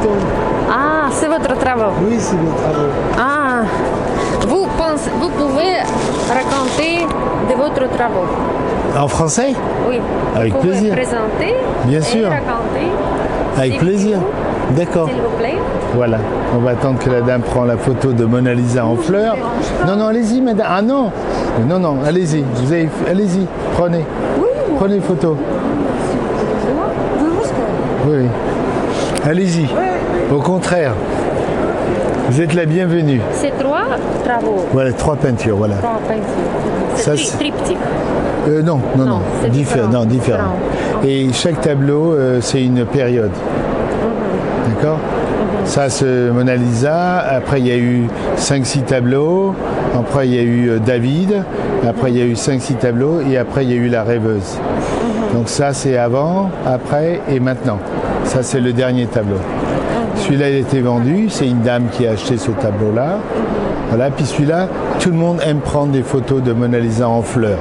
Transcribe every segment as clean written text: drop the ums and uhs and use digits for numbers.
photos. Ah, c'est votre travail. Oui, c'est mes travaux. Ah, vous pouvez raconter de votre travail. En français? Oui. Avec vous pouvez plaisir. Présenter. Bien et sûr. raconter. Avec S'il plaisir. vous- D'accord. S'il vous plaît. Voilà. On va attendre que la dame prend la photo de Mona Lisa en fleurs. Non, non, allez-y, madame. Ah non. Non, non, allez-y. Allez-y. Prenez. Prenez photo. Oui, oui. Allez-y. Au contraire. Vous êtes la bienvenue. C'est 3 travaux. Voilà, 3 peintures, voilà. 3 peintures. Ça, C'est c'est- triptyque. Non, non, non. c'est différent. Non, différent. Et chaque tableau, c'est une période. D'accord? Ça, c'est Mona Lisa. Après, il y a eu 5-6 tableaux. Après, il y a eu David. Après, il y a eu 5-6 tableaux. Et après, il y a eu La Rêveuse. Donc ça, c'est avant, après et maintenant. Ça, c'est le dernier tableau. Celui-là, il a été vendu. C'est une dame qui a acheté ce tableau-là. Voilà. Puis celui-là, tout le monde aime prendre des photos de Mona Lisa en fleurs.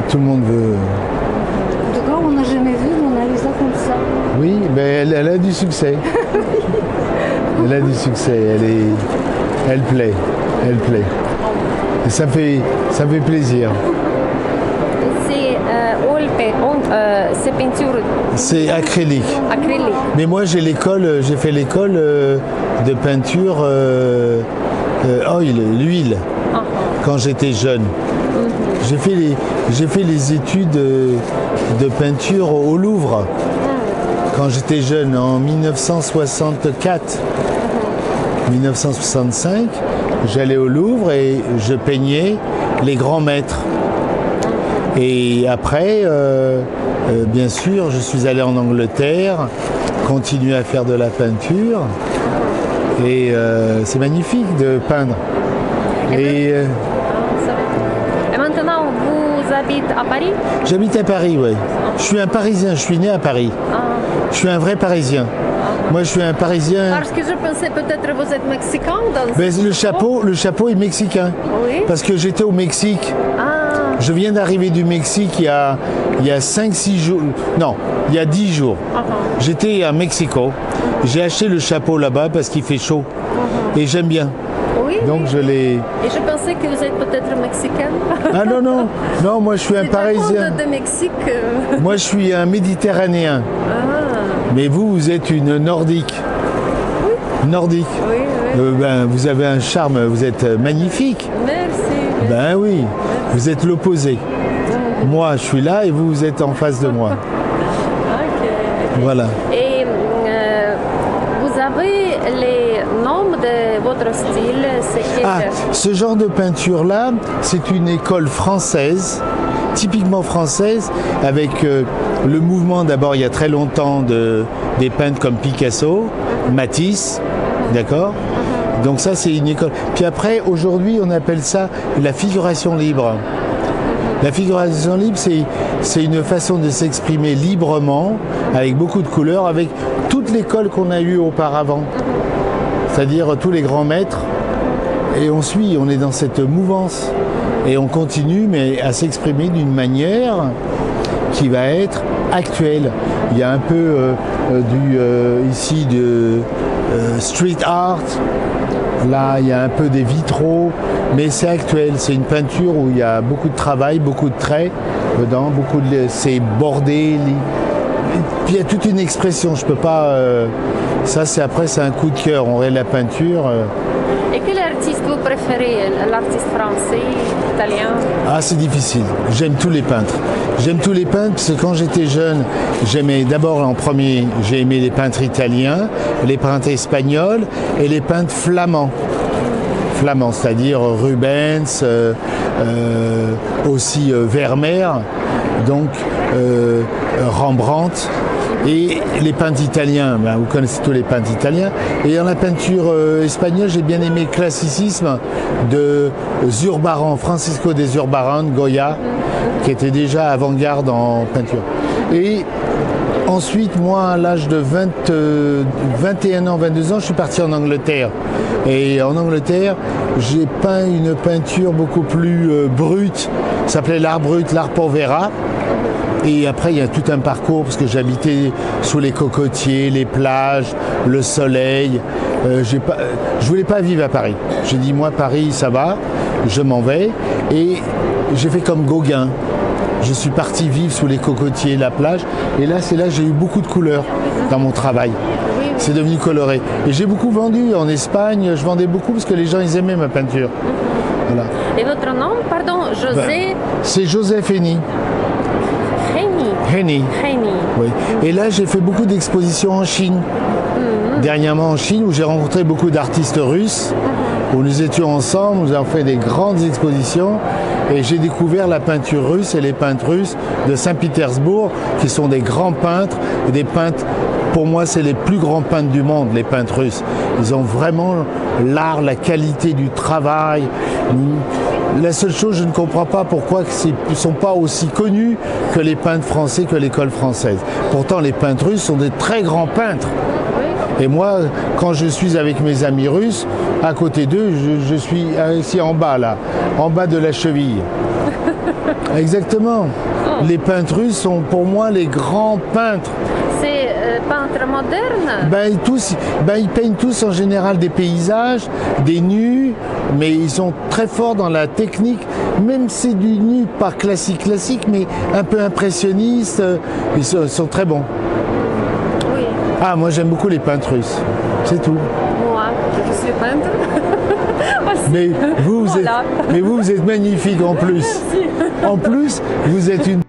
Tout le monde veut... En tout cas, on n'a jamais vu Mona Lisa comme ça. Oui, mais elle a du succès. Elle a du succès. Elle plaît. Elle plaît. Et ça me fait plaisir. C'est peinture C'est acrylique. acrylique. Mais moi, j'ai fait l'école de peinture oil, l'huile, quand j'étais jeune. J'ai fait les études de peinture au Louvre quand j'étais jeune, en 1964. 1965, j'allais au Louvre et je peignais les grands maîtres. Et après, bien sûr, je suis allé en Angleterre, continuer à faire de la peinture. Et c'est magnifique de peindre. Et Et maintenant, vous habitez à Paris? j'habite à Paris, oui. Je suis un Parisien, je suis né à Paris. Je suis un vrai Parisien. Moi, je suis un Parisien. Parce que je pensais peut-être que vous êtes mexicain. Mais le chapeau est mexicain. Oui. Parce que j'étais au Mexique. Ah, Je viens d'arriver du Mexique il y a 5-6 jours. Non, il y a 10 jours. J'étais à Mexico. J'ai acheté le chapeau là-bas parce qu'il fait chaud. Et j'aime bien. oui. Donc je l'ai... Et je pensais que vous êtes peut-être mexicain. Ah non, non. Non, moi je suis un Parisien. De Mexique. Moi je suis un Méditerranéen. Mais vous êtes une Nordique. Nordique. Oui, oui. Ben, vous avez un charme, vous êtes magnifique. Merci. Ben oui, vous êtes l'opposé. Moi, je suis là et vous êtes en face de moi. Ok. Voilà. Et vous avez les noms de votre style? C'est Ah, ce genre de peinture-là, c'est une école française, typiquement française, avec le mouvement d'abord il y a très longtemps des peintres comme Picasso, Matisse, d'accord? Donc ça c'est une école. Puis après, aujourd'hui on appelle ça la figuration libre. La figuration libre, c'est une façon de s'exprimer librement, avec beaucoup de couleurs, avec toute l'école qu'on a eue auparavant. C'est-à-dire tous les grands maîtres. Et on suit, on est dans cette mouvance. Et on continue, mais à s'exprimer d'une manière qui va être actuelle. Il y a un peu ici de street art. Là, il y a un peu des vitraux, mais c'est actuel. C'est une peinture où il y a beaucoup de travail, beaucoup de traits dedans, c'est bordé. Puis il y a toute une expression. Je peux pas. Ça, c'est un coup de cœur. On regarde la peinture. Et quel artiste vous préférez? L'artiste français, italien? Ah, c'est difficile. J'aime tous les peintres. J'aime tous les peintres parce que quand j'étais jeune, j'aimais d'abord en premier, j'ai aimé les peintres italiens, les peintres espagnols et les peintres flamands. Flamands, c'est-à-dire Rubens, aussi Vermeer, donc Rembrandt. Et les peintres italiens, ben, vous connaissez tous les peintres italiens. Et dans la peinture espagnole, j'ai bien aimé le classicisme de Zurbarán, Francisco de Zurbarán, Goya, qui était déjà avant-garde en peinture. Et ensuite, moi, à l'âge de 21 ans, 22 ans, je suis parti en Angleterre. Et en Angleterre, j'ai peint une peinture beaucoup plus brute, ça s'appelait l'art brut, l'art povera. Et après, il y a tout un parcours parce que j'habitais sous les cocotiers, les plages, le soleil. Je voulais pas vivre à Paris. J'ai dit, moi, Paris, ça va, je m'en vais. Et j'ai fait comme Gauguin. Je suis parti vivre sous les cocotiers, la plage. Et là, c'est là que j'ai eu beaucoup de couleurs dans mon travail. C'est devenu coloré. Et j'ai beaucoup vendu en Espagne. Je vendais beaucoup parce que les gens, ils aimaient ma peinture. Voilà. Et votre nom, pardon, José C'est Joseph Henny. Henny. Oui. Et là, j'ai fait beaucoup d'expositions en Chine. Dernièrement en Chine, où j'ai rencontré beaucoup d'artistes russes, où nous étions ensemble, nous avons fait des grandes expositions, et j'ai découvert la peinture russe et les peintres russes de Saint-Pétersbourg, qui sont des grands peintres, et des peintres, pour moi, c'est les plus grands peintres du monde, les peintres russes. Ils ont vraiment l'art, la qualité du travail. La seule chose, je ne comprends pas pourquoi ils ne sont pas aussi connus que les peintres français, que l'école française. Pourtant, les peintres russes sont des très grands peintres. Et moi, quand je suis avec mes amis russes, à côté d'eux, je suis ici en bas, là, en bas de la cheville. Exactement. Les peintres russes sont pour moi les grands peintres. C'est peintre moderne? Ils peignent tous en général des paysages, des nus, mais ils sont très forts dans la technique. Même c'est du nu, pas classique, mais un peu impressionniste. Ils sont très bons. Oui. Ah, moi j'aime beaucoup les peintres russes. C'est tout. Moi, je suis peintre. Aussi. Mais vous Voilà. êtes magnifique en plus. Merci. En plus, vous êtes une